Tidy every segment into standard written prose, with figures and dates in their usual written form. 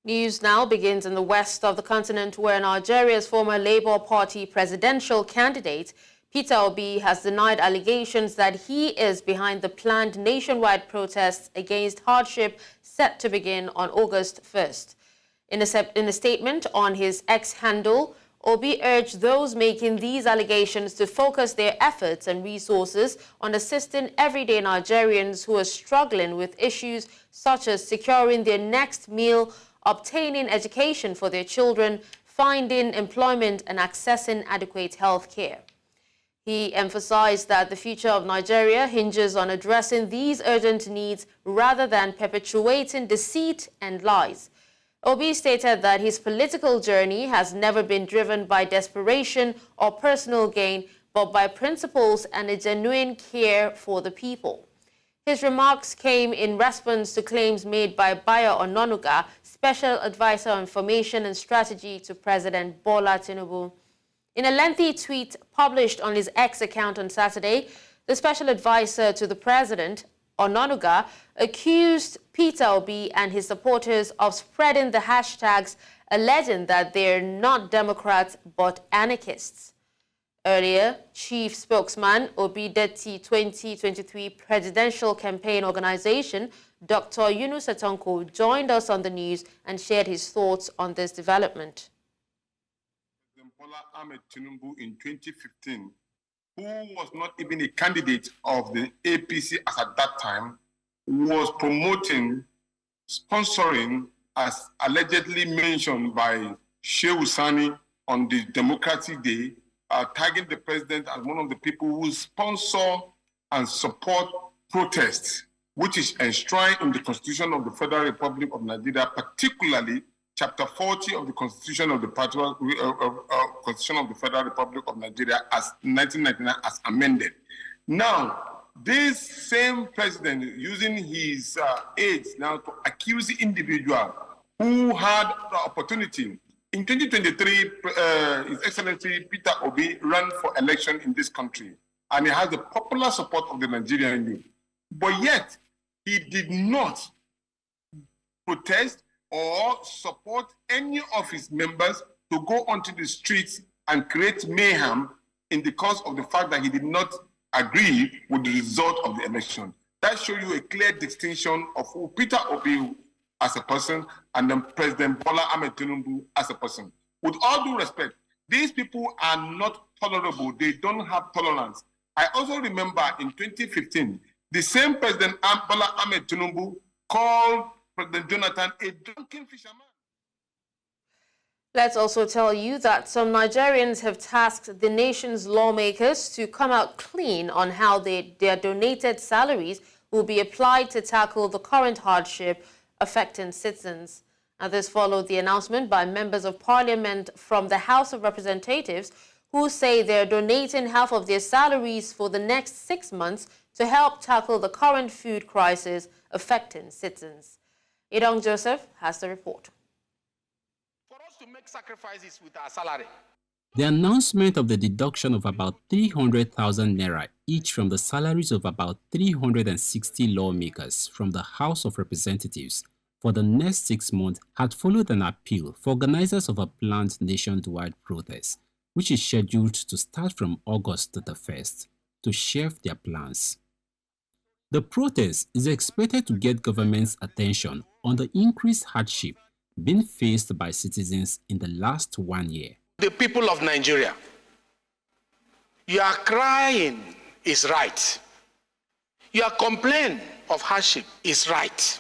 News now begins in the west of the continent, where Nigeria's former Labour Party presidential candidate, Peter Obi, has denied allegations that he is behind the planned nationwide protests against hardship set to begin on August 1st. In a statement on his X handle, Obi urged those making these allegations to focus their efforts and resources on assisting everyday Nigerians who are struggling with issues such as securing their next meal, obtaining education for their children, finding employment, and accessing adequate health care. He emphasized that the future of Nigeria hinges on addressing these urgent needs rather than perpetuating deceit and lies. Obi stated that his political journey has never been driven by desperation or personal gain, but by principles and a genuine care for the people. His remarks came in response to claims made by Bayo Ononuga, Special Advisor on Information and Strategy to President Bola Tinubu. In a lengthy tweet published on his X account on Saturday, the Special Advisor to the President, Ononuga, accused Peter Obi and his supporters of spreading the hashtags alleging that they're not Democrats but anarchists. Earlier, Chief Spokesman, Obi-Datti 2023 Presidential Campaign Organization, Dr. Yunusa Tanko, joined us on the news and shared his thoughts on this development. Ahmed Tinubu in 2015, who was not even a candidate of the APC as at that time, was promoting, sponsoring, as allegedly mentioned by Sheikh Usman on the Democratic Day, tagging the president as one of the people who sponsor and support protests, which is enshrined in the Constitution of the Federal Republic of Nigeria, particularly Chapter 40 of the Constitution of the Constitution of the Federal Republic of Nigeria as 1999 as amended. Now, this same president using his aides now to accuse the individual who had the opportunity. In 2023, His Excellency Peter Obi ran for election in this country, and he has the popular support of the Nigerian youth. But yet, he did not protest or support any of his members to go onto the streets and create mayhem in the cause of the fact that he did not agree with the result of the election. That shows you a clear distinction of who Peter Obi as a person and then President Bola Ahmed Tinubu as a person. With all due respect, these people are not tolerable. They don't have tolerance. I also remember in 2015, the same President Bola Ahmed Tinubu called President Jonathan a drunken fisherman. Let's also tell you that some Nigerians have tasked the nation's lawmakers to come out clean on how their donated salaries will be applied to tackle the current hardship affecting citizens. Now, this followed the announcement by members of parliament from the House of Representatives who say they're donating half of their salaries for the next 6 months to help tackle the current food crisis affecting citizens. Idong Joseph has the report. For us to make sacrifices with our salary. The announcement of the deduction of about 300,000 naira each from the salaries of about 360 lawmakers from the House of Representatives for the next 6 months had followed an appeal for organizers of a planned nationwide protest, which is scheduled to start from August the 1st, to shelve their plans. The protest is expected to get government's attention on the increased hardship being faced by citizens in the last 1 year. The people of Nigeria, your crying is right. Your complaint of hardship is right.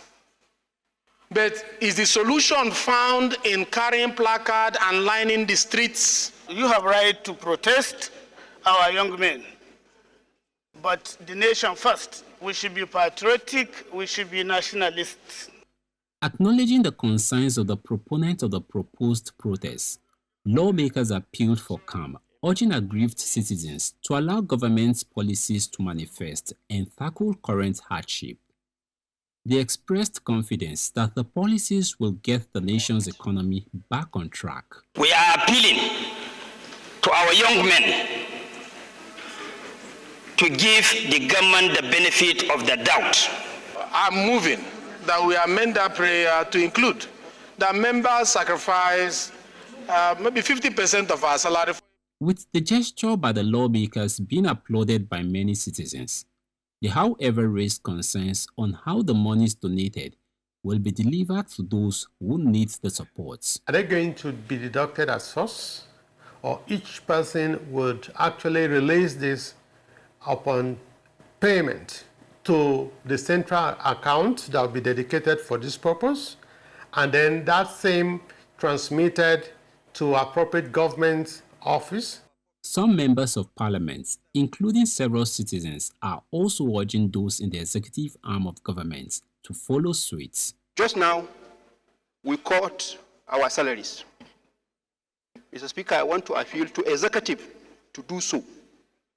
But is the solution found in carrying placard and lining the streets? You have right to protest, our young men. But the nation first. We should be patriotic, we should be nationalists. Acknowledging the concerns of the proponent of the proposed protest, lawmakers appealed for calm, urging aggrieved citizens to allow government's policies to manifest and tackle current hardship. They expressed confidence that the policies will get the nation's economy back on track. We are appealing to our young men to give the government the benefit of the doubt. I'm moving that we amend that prayer to include that members sacrifice maybe 50% of our salary. With the gesture by the lawmakers being applauded by many citizens, they however raised concerns on how the monies donated will be delivered to those who need the support. Are they going to be deducted at source, or each person would actually release this upon payment to the central account that will be dedicated for this purpose, and then that same transmitted to appropriate government office? Some members of parliament, including several citizens, are also urging those in the executive arm of government to follow suit. Just now, we cut our salaries. Mr. Speaker, I want to appeal to executive to do so,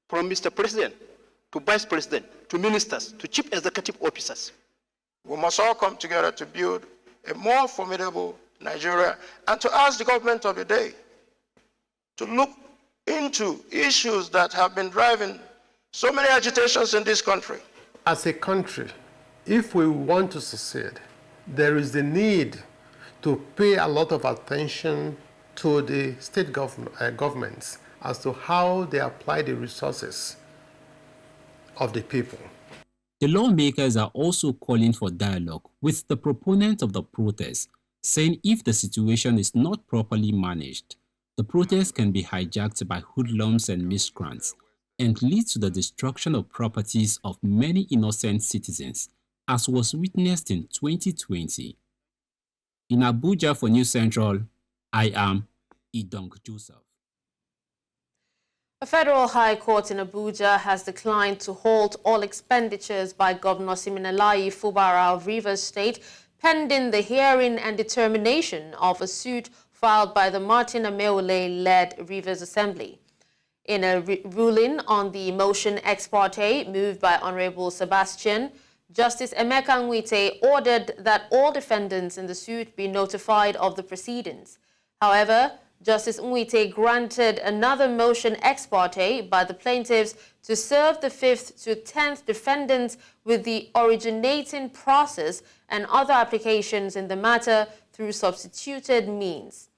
from Mr. President to Vice President to ministers to chief executive officers. We must all come together to build a more formidable Nigeria and to ask the government of the day to look into issues that have been driving so many agitations in this country. As a country, if we want to succeed, there is the need to pay a lot of attention to the state governments as to how they apply the resources of the people. The lawmakers are also calling for dialogue with the proponents of the protest, saying if the situation is not properly managed, the protest can be hijacked by hoodlums and miscreants and lead to the destruction of properties of many innocent citizens, as was witnessed in 2020. In Abuja for News Central, I am Idong Joseph. A federal high court in Abuja has declined to halt all expenditures by Governor Siminalayi Fubara of Rivers State pending the hearing and determination of a suit filed by the Martin Ameole-led Rivers Assembly. In a ruling on the motion ex parte moved by Honorable Sebastian, Justice Emeka Nwite ordered that all defendants in the suit be notified of the proceedings. However, Justice Nwite granted another motion ex parte by the plaintiffs to serve the 5th to 10th defendants with the originating process and other applications in the matter through substituted means.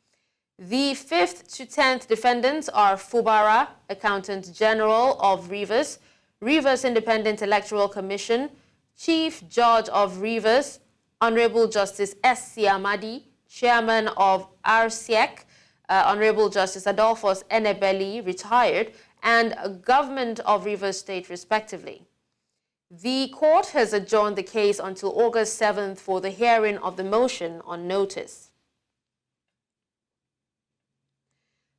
The 5th to 10th defendants are Fubara, Accountant General of Rivers, Rivers Independent Electoral Commission, Chief Judge of Rivers, Honorable Justice S.C. Amadi, Chairman of RCEC, Honorable Justice Adolphus Enebeli, retired, and Government of Rivers State, respectively. The court has adjourned the case until August 7th for the hearing of the motion on notice.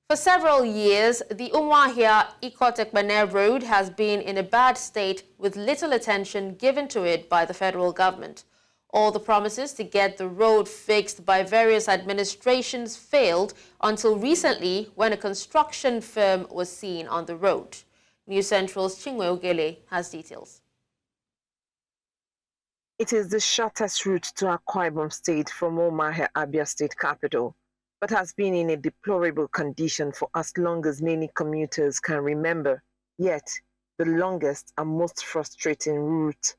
For several years, the Umuahia-Ikotekbene Road has been in a bad state with little attention given to it by the federal government. All the promises to get the road fixed by various administrations failed until recently when a construction firm was seen on the road. News Central's Chinwe Ogele has details. It is the shortest route to Akwa Ibom State from Umuahia, Abia State capital, but has been in a deplorable condition for as long as many commuters can remember, yet the longest and most frustrating route.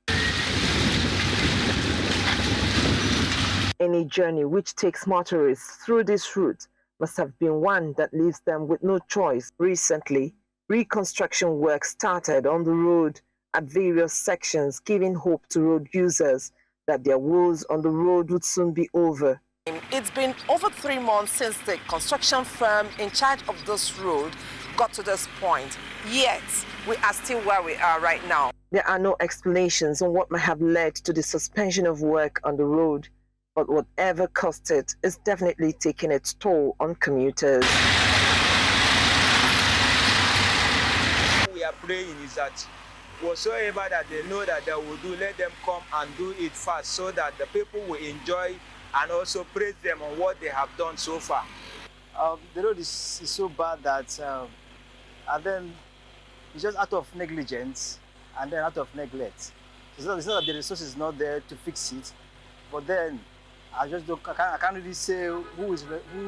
Any journey which takes motorists through this route must have been one that leaves them with no choice. Recently, reconstruction work started on the road at various sections, giving hope to road users that their woes on the road would soon be over. It's been over 3 months since the construction firm in charge of this road got to this point, yet we are still where we are right now. There are no explanations on what might have led to the suspension of work on the road, but whatever caused it is definitely taking its toll on commuters. What we are praying is that whatsoever that they know that they will do, let them come and do it fast so that the people will enjoy and also praise them on what they have done so far. The road is so bad that, and then it's just out of negligence and then out of neglect. It's not that the resource is not there to fix it, but then I can't really say who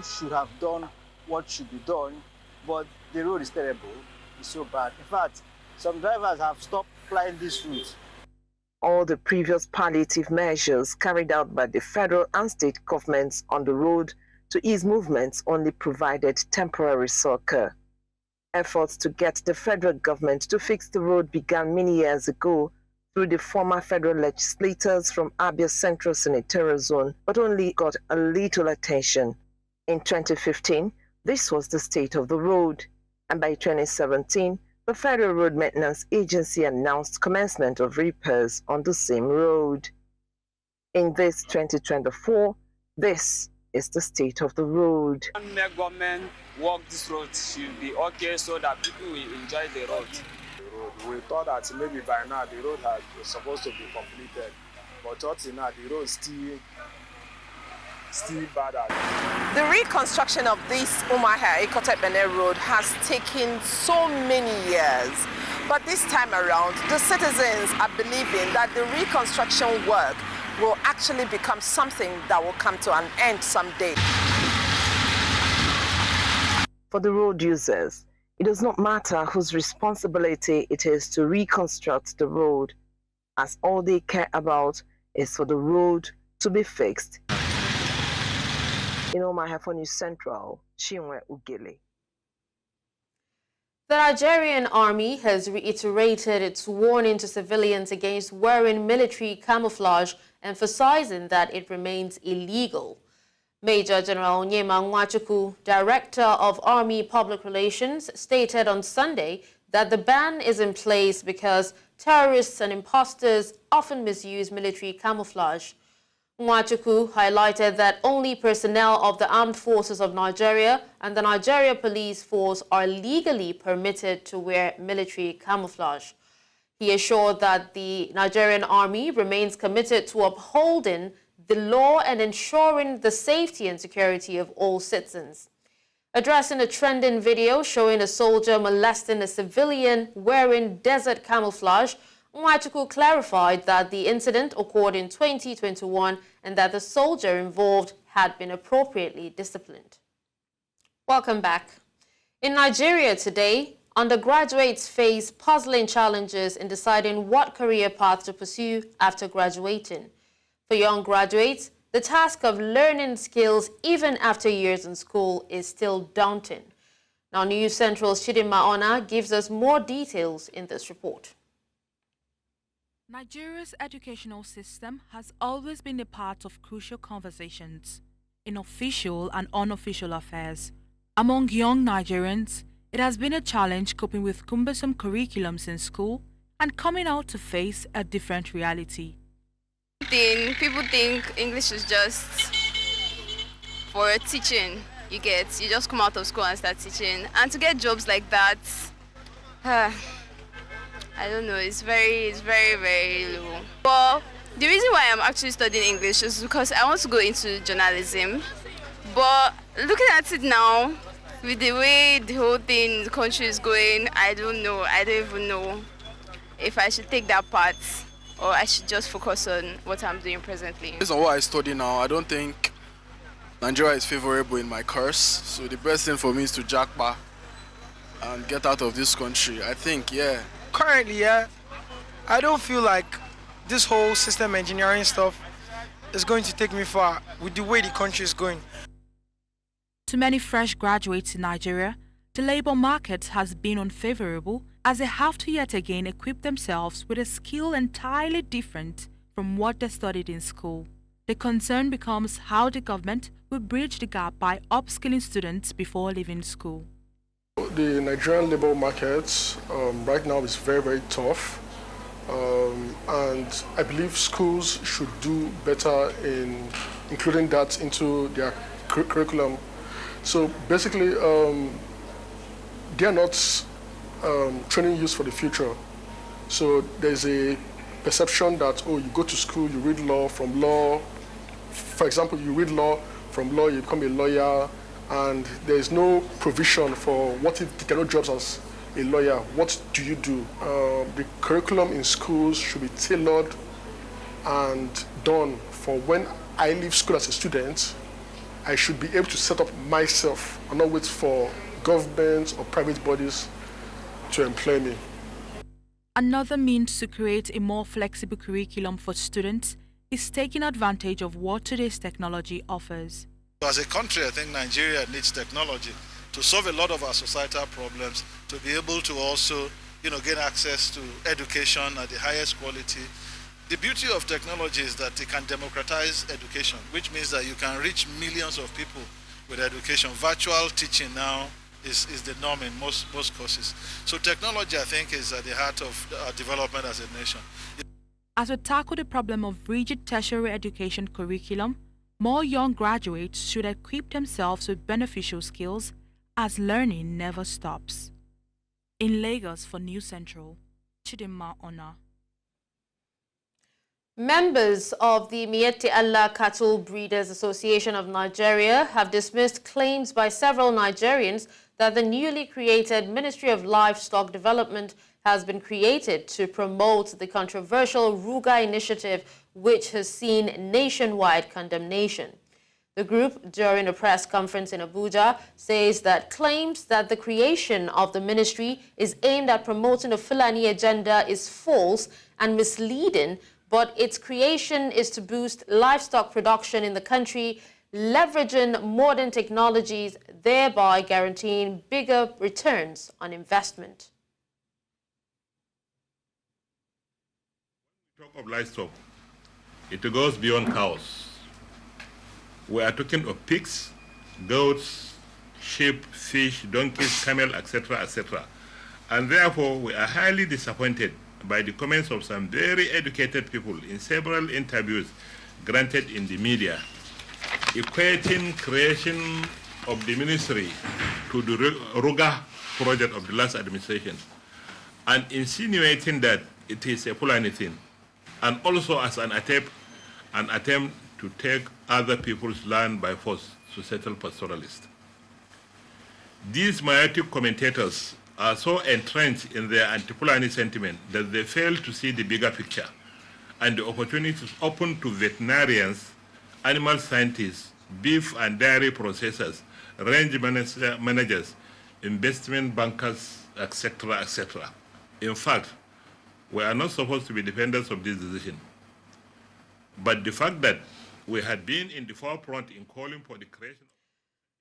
should have done what should be done, but the road is terrible. It's so bad. In fact, some drivers have stopped flying this route. all the previous palliative measures carried out by the federal and state governments on the road to ease movements only provided temporary succor. Efforts to get the federal government to fix the road began many years ago through the former federal legislators from Abia Central Senatorial Zone, but only got a little attention. In 2015, this was the state of the road, and by 2017, the Federal Road Maintenance Agency announced commencement of repairs on the same road. In this 2024, this is the state of the road. When the government work this road should be okay so that people will enjoy the road. We thought that maybe by now the road was supposed to be completed, but until now the road is still bad. The reconstruction of this Umuahia-Ikotep-Benin road has taken so many years, but this time around, the citizens are believing that the reconstruction work will actually become something that will come to an end someday. For the road users, it does not matter whose responsibility it is to reconstruct the road, as all they care about is for the road to be fixed. In Umuahia for News Central, Chinwe Ugele. The Nigerian army has reiterated its warning to civilians against wearing military camouflage, emphasizing that it remains illegal. Major General Onyema Nwachukwu, Director of Army Public Relations, stated on Sunday that the ban is in place because terrorists and imposters often misuse military camouflage. Nwachukwu highlighted that only personnel of the Armed Forces of Nigeria and the Nigeria Police Force are legally permitted to wear military camouflage. He assured that the Nigerian Army remains committed to upholding the law and ensuring the safety and security of all citizens. Addressing a trending video showing a soldier molesting a civilian wearing desert camouflage, Nwachukwu clarified that the incident occurred in 2021 and that the soldier involved had been appropriately disciplined. Welcome back. In Nigeria today, undergraduates face puzzling challenges in deciding what career path to pursue after graduating. For young graduates, the task of learning skills even after years in school is still daunting. Now, News Central's Chidinma Ona gives us more details in this report. Nigeria's educational system has always been a part of crucial conversations in official and unofficial affairs. Among young Nigerians, it has been a challenge coping with cumbersome curriculums in school and coming out to face a different reality. People think English is just for teaching. You just come out of school and start teaching, and to get jobs like that, I don't know, it's very, very low. But the reason why I'm actually studying English is because I want to go into journalism. But looking at it now, with the way the whole thing in the country is going, I don't know. I don't even know if I should take that path or I should just focus on what I'm doing presently. Based on what I study now, I don't think Nigeria is favorable in my course. So the best thing for me is to jackpot and get out of this country. I think, yeah. Currently, I don't feel like this whole system engineering stuff is going to take me far with the way the country is going. To many fresh graduates in Nigeria, the labor market has been unfavorable as they have to yet again equip themselves with a skill entirely different from what they studied in school. The concern becomes how the government will bridge the gap by upskilling students before leaving school. The Nigerian labor market right now is very, very tough, and I believe schools should do better in including that into their curriculum. So basically, they are not training youth for the future. So there's a perception that, oh, you go to school, you read law, from law, for example, you read law, from law you become a lawyer, and there is no provision for what if you cannot jobs as a lawyer, what do you do? The curriculum in schools should be tailored and done for when I leave school as a student, I should be able to set up myself and not wait for governments or private bodies to employ me. Another means to create a more flexible curriculum for students is taking advantage of what today's technology offers. As a country, I think Nigeria needs technology to solve a lot of our societal problems, to be able to also, gain access to education at the highest quality. The beauty of technology is that it can democratize education, which means that you can reach millions of people with education. Virtual teaching now is the norm in most courses. So technology, I think, is at the heart of our development as a nation. As we tackle the problem of rigid tertiary education curriculum, more young graduates should equip themselves with beneficial skills, as learning never stops. In Lagos for News Central, Chidinma Ona. Members of the Miyetti Allah Cattle Breeders Association of Nigeria have dismissed claims by several Nigerians that the newly created Ministry of Livestock Development has been created to promote the controversial Ruga initiative, which has seen nationwide condemnation. The group, during a press conference in Abuja, says that claims that the creation of the ministry is aimed at promoting a Fulani agenda is false and misleading, but its creation is to boost livestock production in the country, leveraging modern technologies, thereby guaranteeing bigger returns on investment. Talk of livestock, it goes beyond cows. We are talking of pigs, goats, sheep, fish, donkeys, camel, etc., etc. And therefore, we are highly disappointed by the comments of some very educated people in several interviews granted in the media, equating creation of the ministry to the Ruga project of the last administration, and insinuating that it is a Fulani thing, and also as an attempt to take other people's land by force to settle pastoralists. These myopic commentators are so entrenched in their anti-Fulani sentiment that they fail to see the bigger picture and the opportunities open to veterinarians, animal scientists, beef and dairy processors, range managers, investment bankers, etc., etc. In fact, we are not supposed to be defenders of this decision. But the fact that we had been in the forefront in calling for the creation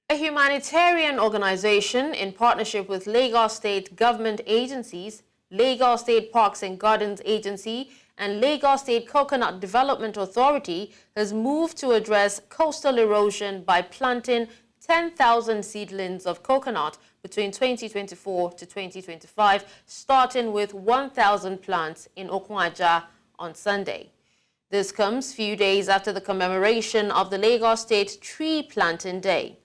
a humanitarian organization in partnership with Lagos State government agencies, Lagos State Parks and Gardens Agency, and Lagos State Coconut Development Authority has moved to address coastal erosion by planting 10,000 seedlings of coconut between 2024 to 2025, starting with 1,000 plants in Okwaja on Sunday. This comes few days after the commemoration of the Lagos State Tree Planting Day.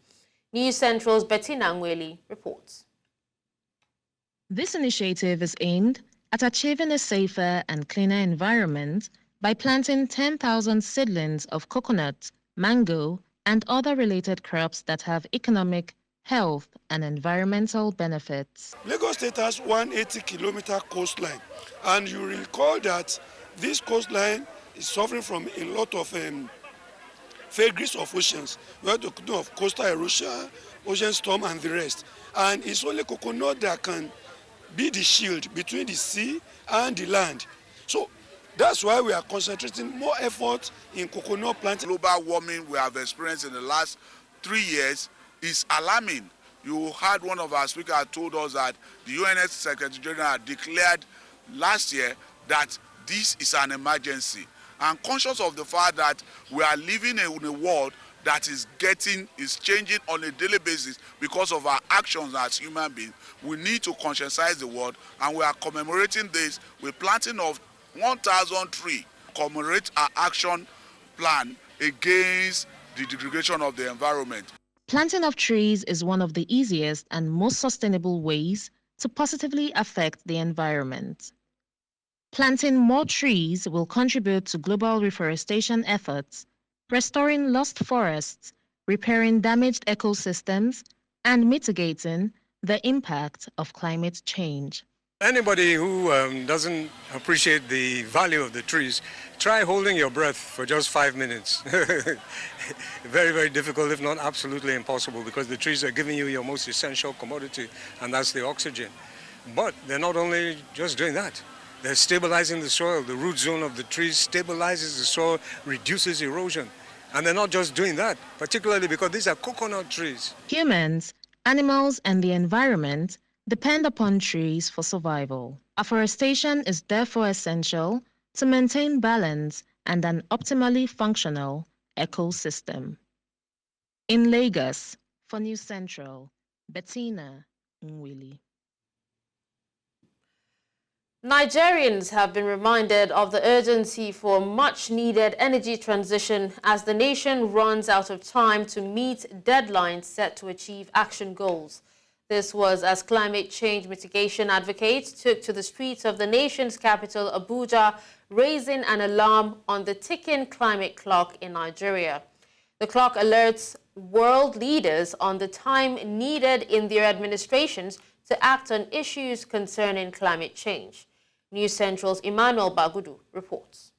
News Central's Betty Nangweli reports. This initiative is aimed at achieving a safer and cleaner environment by planting 10,000 seedlings of coconut, mango, and other related crops that have economic, health, and environmental benefits. Lagos State has 180-kilometer coastline, and you recall that this coastline is suffering from a lot of vagaries of oceans. We have to know of coastal erosion, ocean storm, and the rest. And it's only coconut that can be the shield between the sea and the land. So that's why we are concentrating more effort in coconut planting. Global warming we have experienced in the last 3 years is alarming. You heard one of our speakers told us that the UN Secretary General declared last year that this is an emergency. And conscious of the fact that we are living in a world that is changing on a daily basis because of our actions as human beings, we need to conscientize the world, and we are commemorating this with planting of 1,000 trees, commemorate our action plan against the degradation of the environment. Planting of trees is one of the easiest and most sustainable ways to positively affect the environment. Planting more trees will contribute to global reforestation efforts, restoring lost forests, repairing damaged ecosystems, and mitigating the impact of climate change. Anybody who doesn't appreciate the value of the trees, try holding your breath for just 5 minutes. Very, very difficult, if not absolutely impossible, because the trees are giving you your most essential commodity, and that's the oxygen. But they're not only just doing that. They're stabilizing the soil. The root zone of the trees stabilizes the soil, reduces erosion. And they're not just doing that, particularly because these are coconut trees. Humans, animals, and the environment depend upon trees for survival. Afforestation is therefore essential to maintain balance and an optimally functional ecosystem. In Lagos, for News Central, Bettina Nwili. Nigerians have been reminded of the urgency for much-needed energy transition as the nation runs out of time to meet deadlines set to achieve action goals. This was as climate change mitigation advocates took to the streets of the nation's capital, Abuja, raising an alarm on the ticking climate clock in Nigeria. The clock alerts world leaders on the time needed in their administrations to act on issues concerning climate change. News Central's Emmanuel Bagudu reports.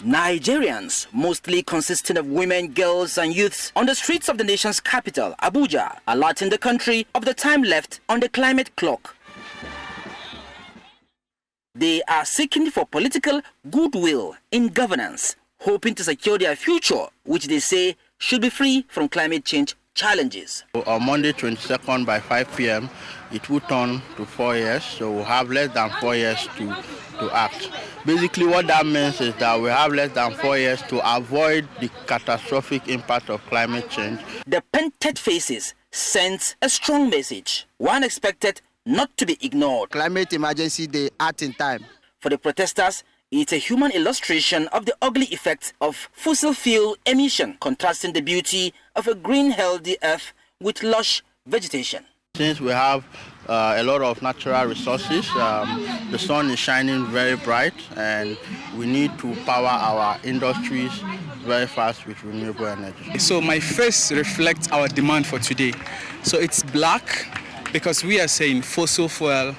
Nigerians, mostly consisting of women, girls and youths, on the streets of the nation's capital, Abuja, alerting the country of the time left on the climate clock. They are seeking for political goodwill in governance, hoping to secure their future, which they say should be free from climate change challenges. On Monday 22nd by 5 p.m., it will turn to 4 years, so we'll have less than 4 years to act. Basically what that means is that we have less than 4 years to avoid the catastrophic impact of climate change. The painted faces sends a strong message, one expected not to be ignored. Climate emergency, they act in time. For the protesters, it's a human illustration of the ugly effects of fossil fuel emission, contrasting the beauty of a green, healthy earth with lush vegetation. Since we have a lot of natural resources, the sun is shining very bright and we need to power our industries very fast with renewable energy. So my face reflects our demand for today. So it's black because we are saying fossil fuel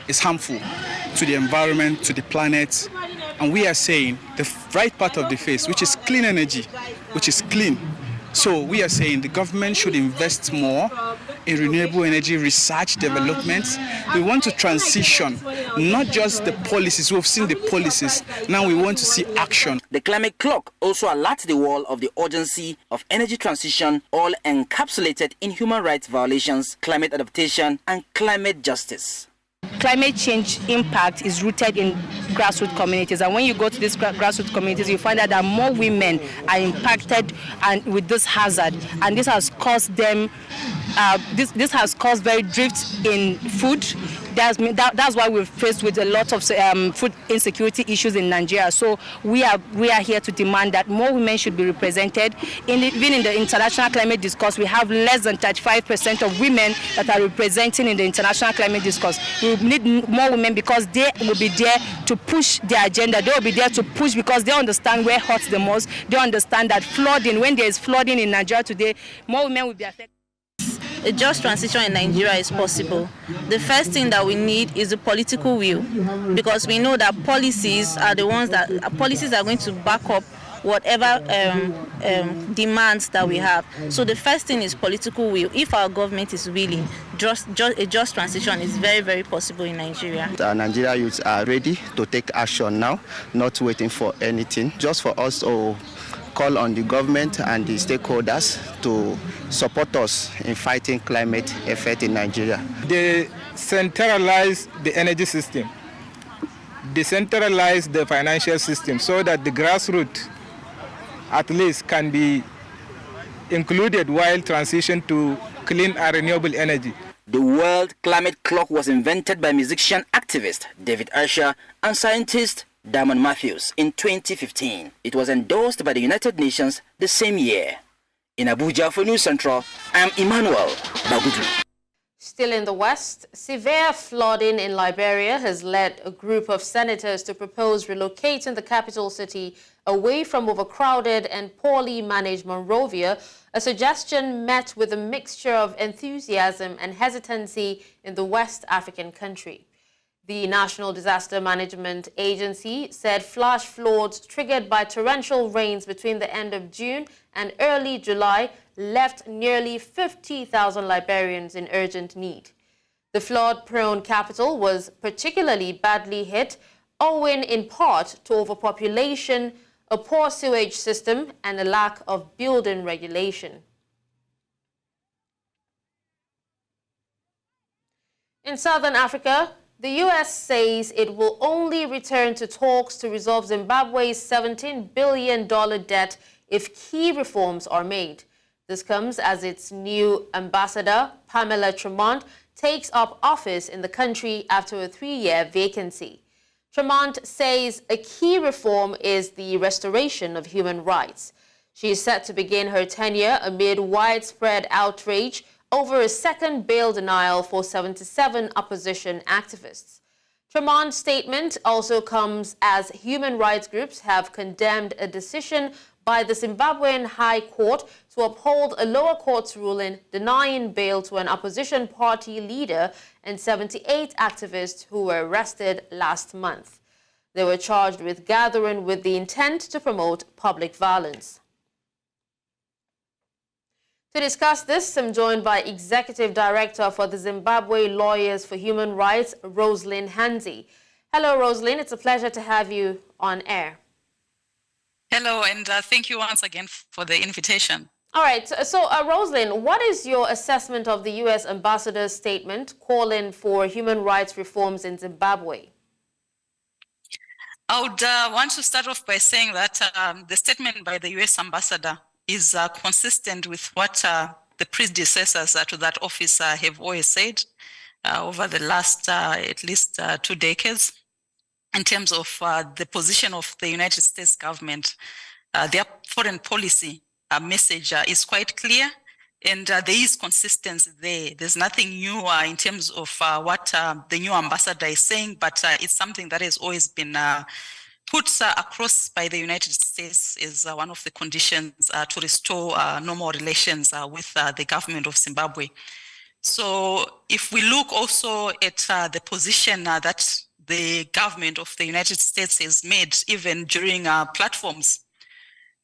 is harmful to the environment, to the planet, and we are saying the right part of the face, which is clean energy, which is clean. So we are saying the government should invest more in renewable energy research, development. We want to transition, not just the policies. We've seen the policies. Now we want to see action. The climate clock also alerts the world of the urgency of energy transition, all encapsulated in human rights violations, climate adaptation, and climate justice. Climate change impact is rooted in grassroots communities, and when you go to these grassroots communities, you find out that more women are impacted and with this hazard, and this has caused them. This has caused very drift in food. That's why we're faced with a lot of food insecurity issues in Nigeria. So we are here to demand that more women should be represented. Even in the international climate discourse, we have less than 35% of women that are representing in the international climate discourse. We need more women because they will be there to push their agenda. They will be there to push because they understand where hurts the most. They understand that flooding, when there is flooding in Nigeria today, more women will be affected. A just transition in Nigeria is possible. The first thing that we need is the political will, because we know that policies are the ones that policies are going to back up whatever demands that we have. So the first thing is political will. If our government is willing, a just transition is very, very possible in Nigeria. Nigeria youths are ready to take action now, not waiting for anything. Just for us to call on the government and the stakeholders to support us in fighting climate effect in Nigeria. They centralize the energy system, decentralize the financial system so that the grassroots at least can be included while transition to clean and renewable energy. The World Climate Clock was invented by musician activist David Asher and scientist Diamond Matthews in 2015. It was endorsed by the United Nations the same year. In Abuja for News Central, I am Emmanuel Bagudu. Still in the West, severe flooding in Liberia has led a group of senators to propose relocating the capital city away from overcrowded and poorly managed Monrovia, a suggestion met with a mixture of enthusiasm and hesitancy in the West African country. The National Disaster Management Agency said flash floods triggered by torrential rains between the end of June and early July left nearly 50,000 Liberians in urgent need. The flood-prone capital was particularly badly hit, owing in part to overpopulation, a poor sewage system, and a lack of building regulation. In southern Africa, the U.S. says it will only return to talks to resolve Zimbabwe's $17 billion debt if key reforms are made. This comes as its new ambassador, Pamela Tremont, takes up office in the country after a 3-year vacancy. Tremont says a key reform is the restoration of human rights. She is set to begin her tenure amid widespread outrage over a second bail denial for 77 opposition activists. Tremont's statement also comes as human rights groups have condemned a decision by the Zimbabwean High Court to uphold a lower court's ruling denying bail to an opposition party leader and 78 activists who were arrested last month. They were charged with gathering with the intent to promote public violence. To discuss this, I'm joined by Executive Director for the Zimbabwe Lawyers for Human Rights, Rosalind Hanzi. Hello, Rosalind. It's a pleasure to have you on air. Hello, and thank you once again for the invitation. All right. So, Rosalind, what is your assessment of the U.S. ambassador's statement calling for human rights reforms in Zimbabwe? I would want to start off by saying that the statement by the U.S. ambassador is consistent with what the predecessors to that office have always said over the last at least 2 decades. In terms of the position of the United States government, their foreign policy message is quite clear, and there is consistency there. There's nothing new in terms of what the new ambassador is saying, but it's something that has always been put across by the United States as one of the conditions to restore normal relations with the government of Zimbabwe. So if we look also at the position that the government of the United States has made, even during platforms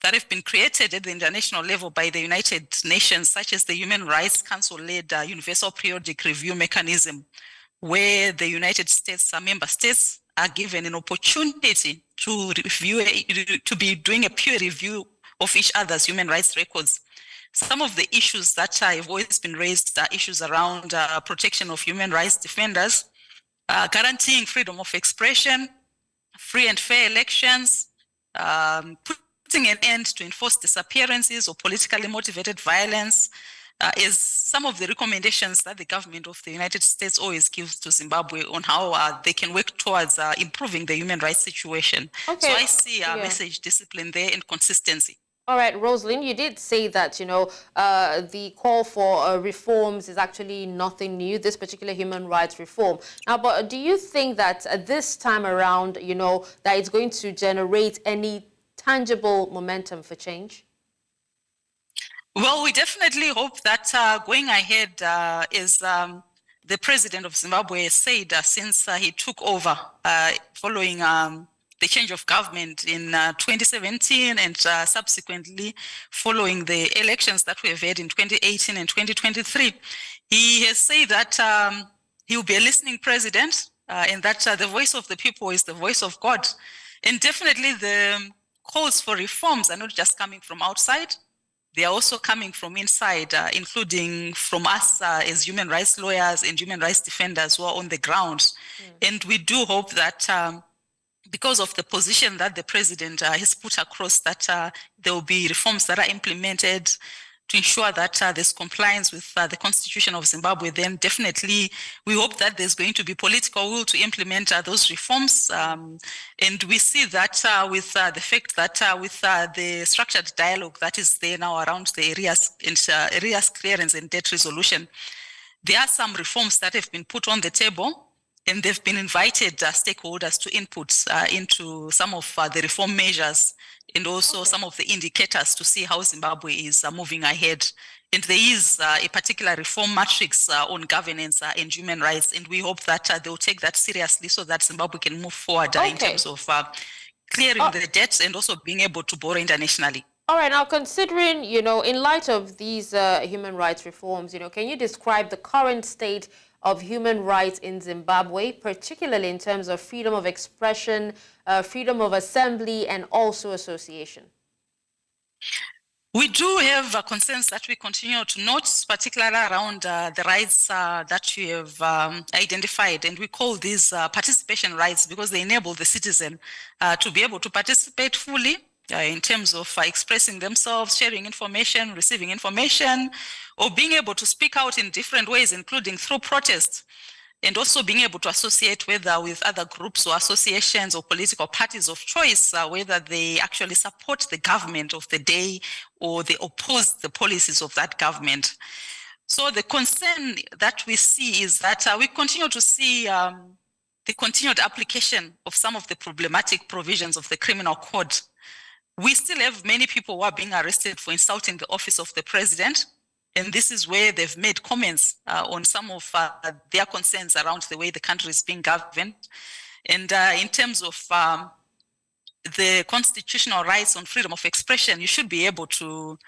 that have been created at the international level by the United Nations, such as the Human Rights Council-led Universal Periodic Review Mechanism, where the United States member states are given an opportunity to review, to be doing a peer review of each other's human rights records. Some of the issues that have always been raised are issues around protection of human rights defenders, guaranteeing freedom of expression, free and fair elections, putting an end to enforced disappearances or politically motivated violence, is some of the recommendations that the government of the United States always gives to Zimbabwe on how they can work towards improving the human rights situation. Okay. So I see message discipline there and consistency. All right, Rosalind, you did say that, the call for reforms is actually nothing new, this particular human rights reform. Now, but do you think that this time around, that it's going to generate any tangible momentum for change? Well, we definitely hope that going ahead, as the president of Zimbabwe has said since he took over following the change of government in 2017 and subsequently following the elections that we have had in 2018 and 2023. He has said that he will be a listening president and that the voice of the people is the voice of God. And definitely the calls for reforms are not just coming from outside, they are also coming from inside, including from us as human rights lawyers and human rights defenders who are on the ground. And we do hope that because of the position that the president has put across, that there will be reforms that are implemented to ensure that there's compliance with the Constitution of Zimbabwe, then definitely we hope that there's going to be political will to implement those reforms. And we see that with the fact that with the structured dialogue that is there now around the arrears clearance and debt resolution, there are some reforms that have been put on the table, and they've been invited stakeholders to input into some of the reform measures and also some of the indicators to see how Zimbabwe is moving ahead. And there is a particular reform matrix on governance and human rights, and we hope that they'll take that seriously so that Zimbabwe can move forward in terms of clearing the debts and also being able to borrow internationally. All right, now considering, in light of these human rights reforms, can you describe the current state of human rights in Zimbabwe, particularly in terms of freedom of expression, freedom of assembly, and also association? We do have concerns that we continue to note, particularly around the rights that you have identified. And we call these participation rights because they enable the citizen to be able to participate fully in terms of expressing themselves, sharing information, receiving information, or being able to speak out in different ways, including through protest, and also being able to associate whether with other groups or associations or political parties of choice, whether they actually support the government of the day or they oppose the policies of that government. So the concern that we see is that we continue to see the continued application of some of the problematic provisions of the criminal code. We still have many people who are being arrested for insulting the office of the president. And this is where they've made comments on some of their concerns around the way the country is being governed. And in terms of the constitutional rights on freedom of expression, you should be able to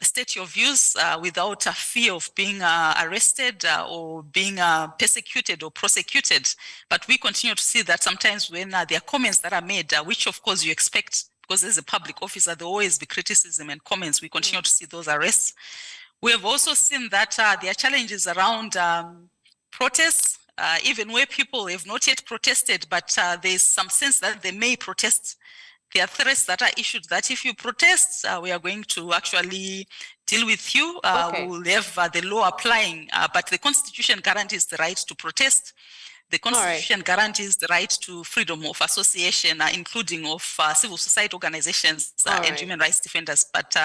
state your views without a fear of being arrested or being persecuted or prosecuted. But we continue to see that sometimes when there are comments that are made, which of course you expect, because as a public officer, there will always be criticism and comments, we continue to see those arrests. We have also seen that there are challenges around protests, even where people have not yet protested, but there's some sense that they may protest. There are threats that are issued that if you protest, we are going to actually deal with you. We will have the law applying, but the Constitution guarantees the right to protest. The Constitution guarantees the right to freedom of association, including of civil society organizations and human rights defenders. But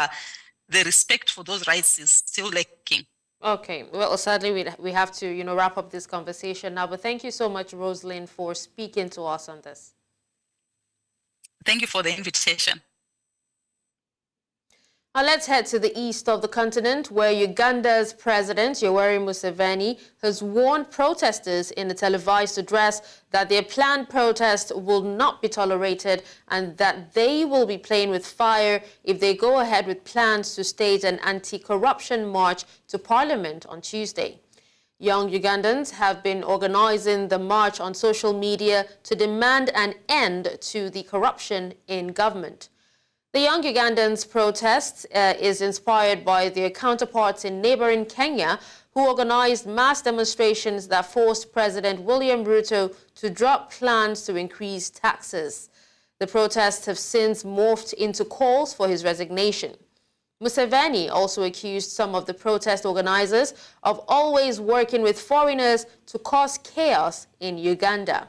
the respect for those rights is still lacking. Okay, well, sadly, we have to, wrap up this conversation now. But thank you so much, Rosalind, for speaking to us on this. Thank you for the invitation. Now let's head to the east of the continent, where Uganda's President Yoweri Museveni has warned protesters in a televised address that their planned protest will not be tolerated and that they will be playing with fire if they go ahead with plans to stage an anti-corruption march to Parliament on Tuesday. Young Ugandans have been organizing the march on social media to demand an end to the corruption in government. The Young Ugandans' protest is inspired by their counterparts in neighboring Kenya, who organized mass demonstrations that forced President William Ruto to drop plans to increase taxes. The protests have since morphed into calls for his resignation. Museveni also accused some of the protest organizers of always working with foreigners to cause chaos in Uganda.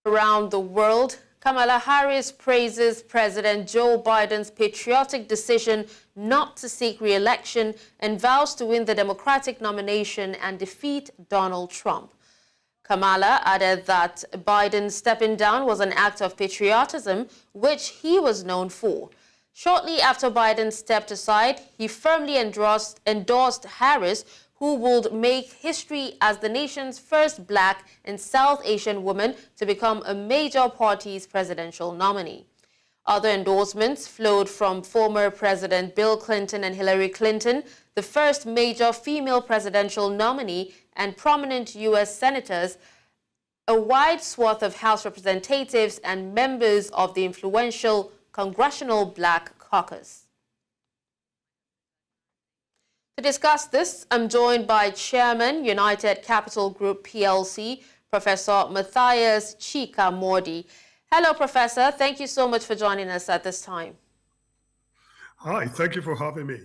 Around the world, Kamala Harris praises President Joe Biden's patriotic decision not to seek re-election and vows to win the Democratic nomination and defeat Donald Trump. Kamala added that Biden stepping down was an act of patriotism, which he was known for. Shortly after Biden stepped aside, he firmly endorsed Harris, who would make history as the nation's first Black and South Asian woman to become a major party's presidential nominee. Other endorsements flowed from former President Bill Clinton and Hillary Clinton, the first major female presidential nominee, and prominent U.S. senators, a wide swath of House representatives, and members of the influential Congressional Black Caucus. To discuss this, I'm joined by Chairman, United Capital Group PLC, Professor Matthias Chika Mordi. Hello, Professor. Thank you so much for joining us at this time. Hi, thank you for having me.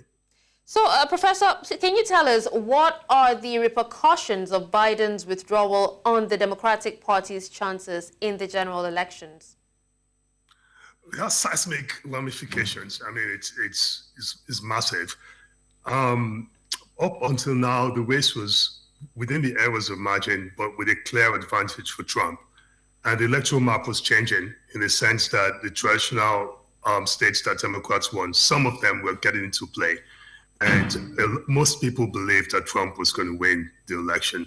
So, Professor, can you tell us what are the repercussions of Biden's withdrawal on the Democratic Party's chances in the general elections? It has seismic ramifications. I mean, it's massive. Up until now, the race was within the areas of margin, but with a clear advantage for Trump. And the electoral map was changing in the sense that the traditional states that Democrats won, some of them were getting into play. And most people believed that Trump was going to win the election.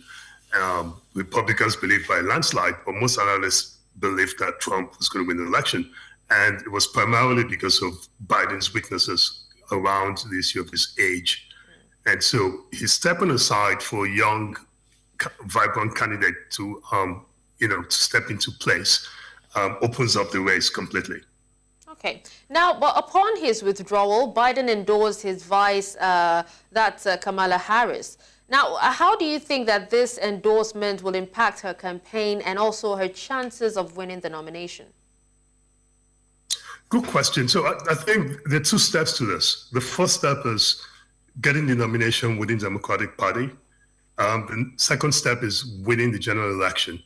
Republicans believed by a landslide, but most analysts believed that Trump was going to win the election. And it was primarily because of Biden's weaknesses around the issue of his age. And so he's stepping aside for young vibrant candidate to, to step into place, opens up the race completely. Okay. Now, but upon his withdrawal, Biden endorsed his vice, Kamala Harris. Now, how do you think that this endorsement will impact her campaign and also her chances of winning the nomination? Good question. So I think there are two steps to this. The first step is getting the nomination within the Democratic Party. The second step is winning the general election.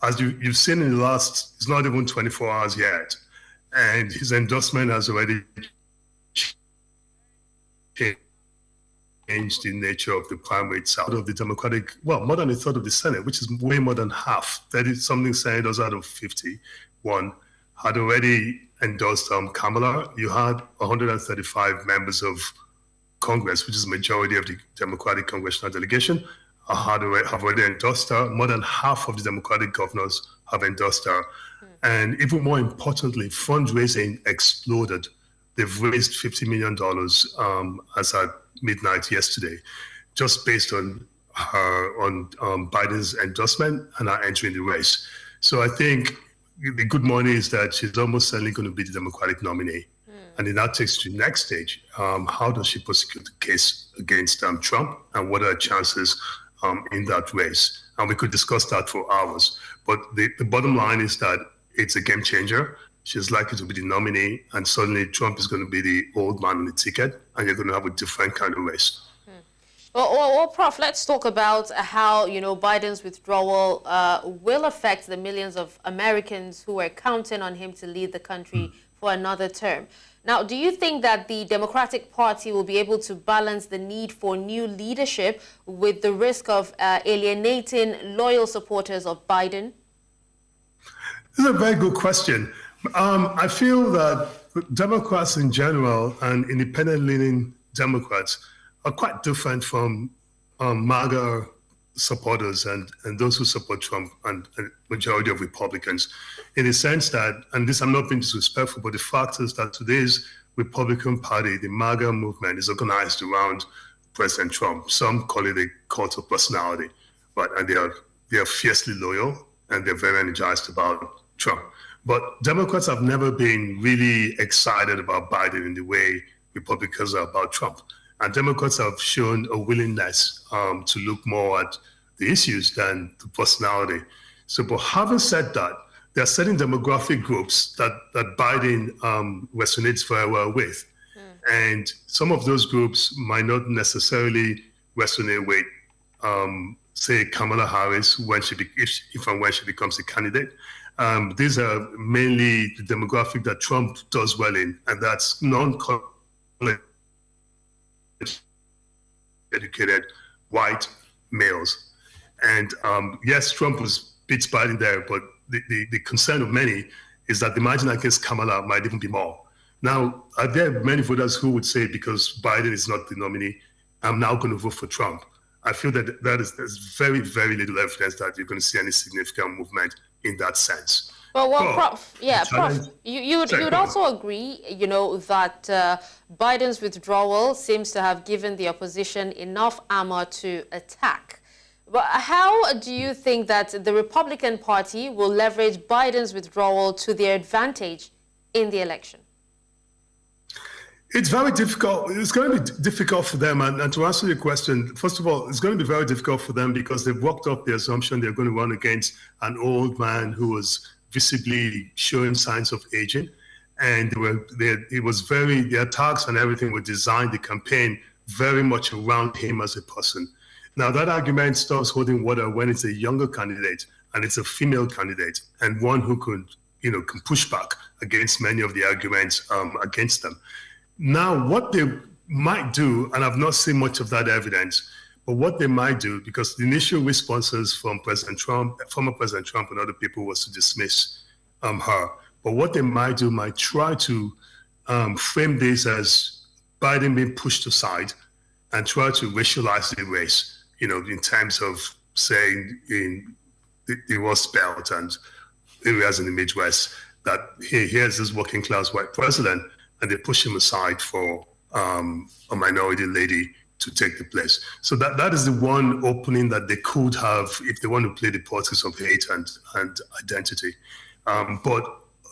As you've seen in the last, it's not even 24 hours yet, and his endorsement has already changed the nature of the primary itself. Of the Democratic, well, more than a third of the Senate, which is way more than half, 30-something senators out of 51, had already endorsed Kamala. You had 135 members of Congress, which is the majority of the Democratic congressional delegation, have already endorsed her. More than half of the Democratic governors have endorsed her. And even more importantly, fundraising exploded. They've raised $50 million as at midnight yesterday, just based on Biden's endorsement and her entering the race. So I think the good morning is that she's almost certainly going to be the Democratic nominee. And then that takes to the next stage. How does she prosecute the case against Trump, and what are her chances in that race? And we could discuss that for hours. But the bottom line is that it's a game changer. She's likely to be the nominee, and suddenly Trump is going to be the old man on the ticket, and you're going to have a different kind of race. Well, Prof, let's talk about how, Biden's withdrawal will affect the millions of Americans who are counting on him to lead the country for another term. Now, do you think that the Democratic Party will be able to balance the need for new leadership with the risk of alienating loyal supporters of Biden? This is a very good question. I feel that Democrats in general and independent-leaning Democrats are quite different from MAGA supporters and those who support Trump and majority of Republicans, in the sense that, and this I'm not being disrespectful, but the fact is that today's Republican Party, the MAGA movement, is organized around President Trump. Some call it a cult of personality, and they are fiercely loyal and they're very energized about Trump. But Democrats have never been really excited about Biden in the way Republicans are about Trump. And Democrats have shown a willingness to look more at the issues than the personality. So, but having said that, there are certain demographic groups that Biden resonates very well with. And some of those groups might not necessarily resonate with, say, Kamala Harris if and when she becomes a candidate. These are mainly the demographic that Trump does well in, and that's non-college educated white males. And yes, Trump beats Biden there, but the concern of many is that the margin against Kamala might even be more. Now, there are many voters who would say, because Biden is not the nominee, I'm now going to vote for Trump. I feel that there's very, very little evidence that you're going to see any significant movement in that sense. Well, Prof, you would also agree, that Biden's withdrawal seems to have given the opposition enough armor to attack. But how do you think that the Republican Party will leverage Biden's withdrawal to their advantage in the election? It's very difficult. It's going to be difficult for them. And to answer your question, first of all, it's going to be very difficult for them because they've worked up the assumption they're going to run against an old man who was visibly showing signs of aging. And the attacks and everything were designed, the campaign, very much around him as a person. Now, that argument stops holding water when it's a younger candidate and it's a female candidate and one who can push back against many of the arguments against them. Now, what they might do, and I've not seen much of that evidence, but what they might do, because the initial responses from former President Trump and other people was to dismiss her. But what they might do might try to frame this as Biden being pushed aside and try to racialize the race, in terms of saying in the Rust Belt and areas in the Midwest that here's this working class white president, and they push him aside for a minority lady to take the place. So that is the one opening that they could have if they want to play the politics of hate and identity. But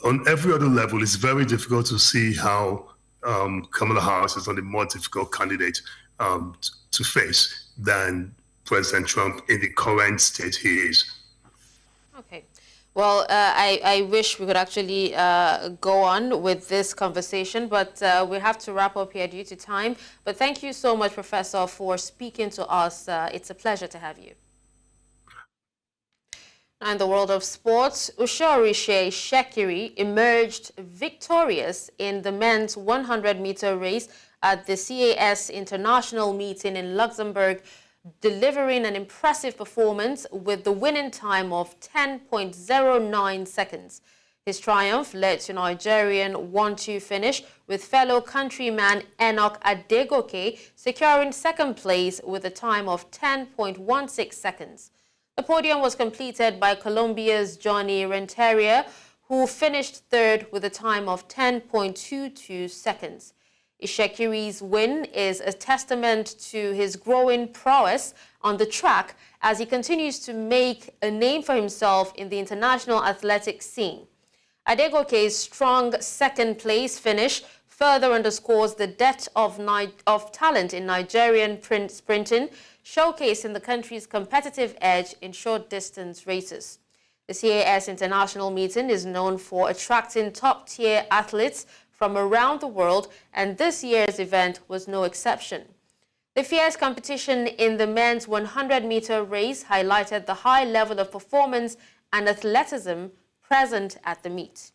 on every other level, it's very difficult to see how Kamala Harris is not a more difficult candidate to face than President Trump in the current state he is. Okay. Well, I wish we could actually go on with this conversation, but we have to wrap up here due to time. But thank you so much, Professor, for speaking to us. It's a pleasure to have you. In the world of sports, Ushorishe Shekiri emerged victorious in the men's 100-meter race at the CAS International meeting in Luxembourg, delivering an impressive performance with the winning time of 10.09 seconds. His triumph led to Nigerian 1-2 finish, with fellow countryman Enoch Adegoke securing second place with a time of 10.16 seconds. The podium was completed by Colombia's Johnny Renteria, who finished third with a time of 10.22 seconds. Ishekiri's win is a testament to his growing prowess on the track as he continues to make a name for himself in the international athletic scene. Adegoke's strong second-place finish further underscores the depth of talent in Nigerian sprinting, showcasing the country's competitive edge in short-distance races. The CAS International meeting is known for attracting top-tier athletes from around the world, and this year's event was no exception. The fierce competition in the men's 100-meter race highlighted the high level of performance and athleticism present at the meet.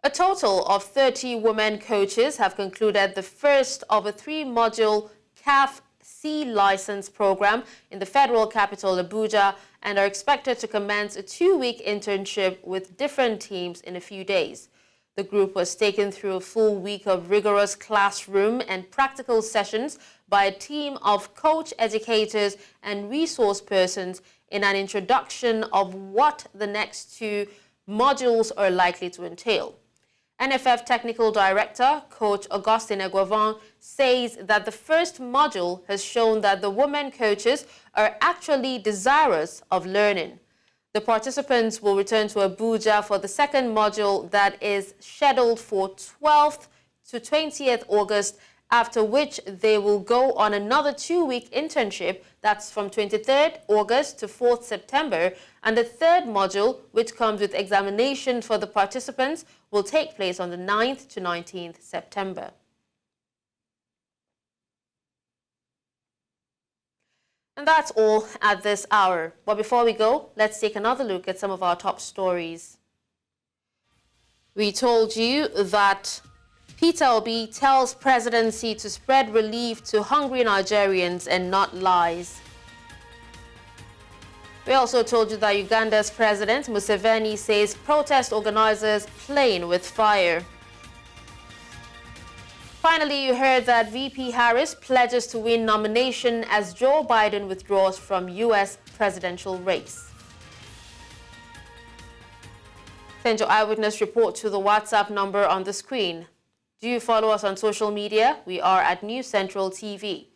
A total of 30 women coaches have concluded the first of a 3-module CAF C license program in the federal capital, Abuja, and are expected to commence a 2-week internship with different teams in a few days. The group was taken through a full week of rigorous classroom and practical sessions by a team of coach educators and resource persons in an introduction of what the next 2 modules are likely to entail. NFF Technical Director, Coach Augustine Egwavan, says that the first module has shown that the women coaches are actually desirous of learning. The participants will return to Abuja for the second module that is scheduled for 12th to 20th August, after which they will go on another 2-week internship that's from 23rd August to 4th September, and the third module, which comes with examination for the participants, will take place on the 9th to 19th September. And that's all at this hour. But before we go, let's take another look at some of our top stories. We told you that Peter Obi tells presidency to spread relief to hungry Nigerians and not lies. We also told you that Uganda's President Museveni says protest organizers playing with fire. Finally, you heard that VP Harris pledges to win nomination as Joe Biden withdraws from U.S. presidential race. Send your eyewitness report to the WhatsApp number on the screen. Do you follow us on social media? We are at News Central TV.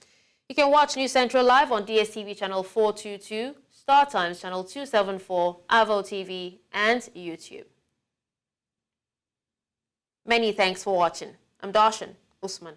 You can watch News Central live on DSTV channel 422, Star Times channel 274, Avo TV, and YouTube. Many thanks for watching. I'm Dashen. Usman.